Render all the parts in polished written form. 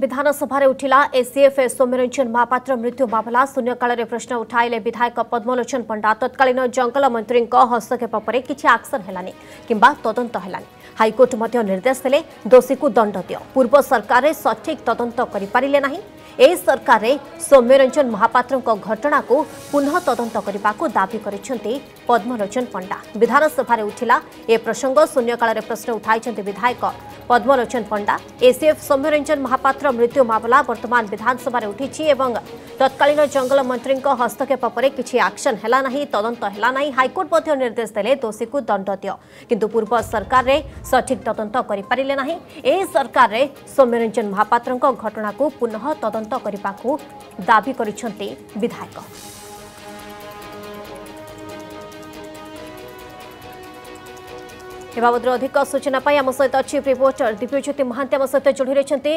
विधानसभा उठिला ACF Soumyaranjan Mahapatra मृत्यु मामला शून्यकाल प्रश्न उठाइले विधायक पद्मलोचन पंडा तत्कालीन जंगल मंत्री हस्तक्षेप पर किसी एक्शन हेलानी किंबा तदंत हेलानी हाइकोर्ट मध्य निर्देश देले दोषी को दंड दियो पूर्व सरकार सठिक तदंत करिपारिले नाही ए सरकार सौम्यरंजन महापात्र घटना को पुनः तदंत करने को दाबी करिसेंती पद्मलोचन पंडा विधानसभा उठिला ए प्रसंग शून्यकाल प्रश्न उठाई विधायक पद्मलोचन पंडा एसीएफ सौम्यरंजन महापात्र मृत्यु मामला वर्तमान विधानसभा उठी एवं तत्कालीन जंगल मंत्री हस्तक्षेप पर किसी एक्शन है नहीं तदंत है नहीं हाइकोर्ट मध्य निर्देश देले दोषी को दंड दियो किंतु पूर्व सरकार सठिक तदंत करिपारिले नाही ए सरकार सौम्यरंजन महापात्र घटना को पुनः तदंत करने को दाबी करिसेंती विधायक। बाबद अधिक सूचना आम सहित अच्छी रिपोर्टर दिव्यज्योति महांती आम सहित जोड़ी रही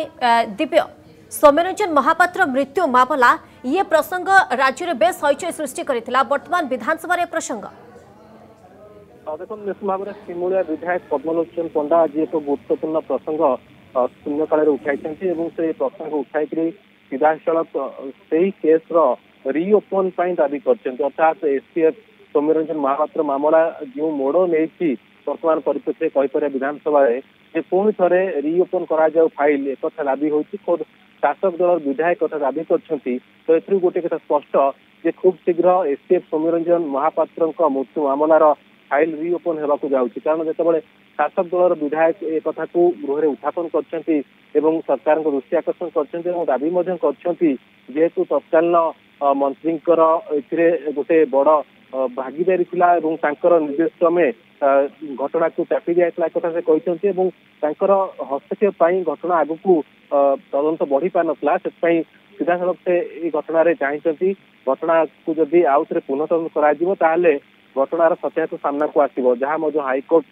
दिव्य सौम्यरंजन महापात्र मृत्यु मामला ये प्रसंग राज्य में बेस हईचई सृष्टि करथिला वर्तमान विधानसभा प्रसंग देखो निश्चित भाव में सिमुलिया विधायक पद्मलोचन पंडा आज एक गुरुत्वपूर्ण प्रसंग शून्यकाल उठाई से प्रसंग उठाई सीधासलख से केस रिओपन दाबी कर अर्थात एसीएफ सौम्यरंजन महापात्र मामला जो मोड़ नहीं वर्तमान परिप्रेक्षी कहीपर विधानसभा पुणी थे रिओपन कर फाइल एक दाबी होद शासक दल विधायक कथा दाबी कर गोटे कथा स्पष्ट जे खूब शीघ्र एसीएफ सौम्यरंजन महापात्र मृत्यु मामलार फाइल रिओपन होगा जाऊँगी कारण जिते शासक दल विधायक ए कथा को गृह में उत्थापन कर सरकार दृष्टि आकर्षण कर दाबी जेहेतु तत्कालीन मंत्री गोटे बड़ भागीदारी थिला निर्देश क्रमे घटना को चापी दिया कथा से कहते हस्तक्षेप घटना आग को तदंत बढ़ी पार नाला से सीधासलख से घटना चाहती घटना को जदि आउ थे पुनः तदंत कर घटनार सत्यायत सामना को आसो जहाँ हाइकोर्ट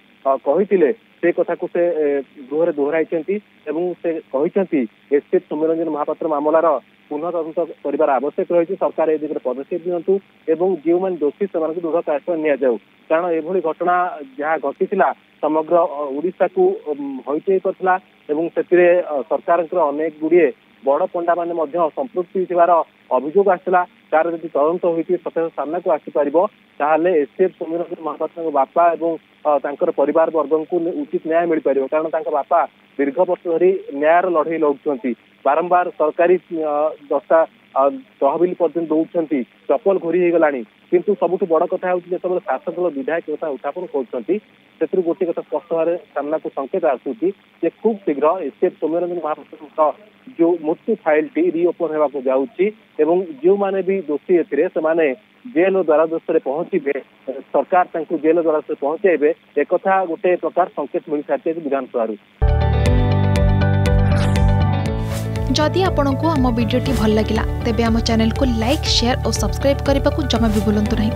कही से कथा को से गृह में दोहराई से कहते एसीएफ सौम्यरंजन महापात्र मामलार पुनः तदंत कर आवश्यक रही सरकार ए दिगरे पदक्षेप दिंतु जो मैंने दोषी से दृढ़ कार्यान्वयन नि जाऊ कारण एभली घटना जहाँ घटी समग्र ओडिशा को हईचई करथिला सरकार अनेक गुड़िए बड़ पंडा माने संपृक्ति अभियोग आसला तार जब तदंत होती सत्य सामना को आसीपर एसीएफ सौम्यरंजन महापात्र बापा और परिवार वर्ग को उचित न्याय मिल पार कारण बापा दीर्घ वर्ष धरी न्याय लड़ई लड़ुंट बारंबार सरकारी दस्ता तहबिल पर्यटन दौरान चपल घोरी होगला किंतु सबुठ बड़ कथा जो शासक दल विधायक कथा उत्थापन कर गोटे कथा स्पष्ट भाव सामना को संकेत आसूची खूब शीघ्र एसीएफ सौम्यरंजन महापात्र जो मृत्यु फाइल टी रिओपन होगा जाऊँगी जो माने भी दोषी से जेल द्वारस्थ पहुंचे सरकार जेल द्वारस्थ पहुंचे एक गोटे प्रकार संकेत मिल सारी विधानसभा। जदि आपंक आम भिडी भल लगा तेब आम चैनल को लाइक शेयर और सब्सक्राइब करने को जमा भी भूलु नहीं।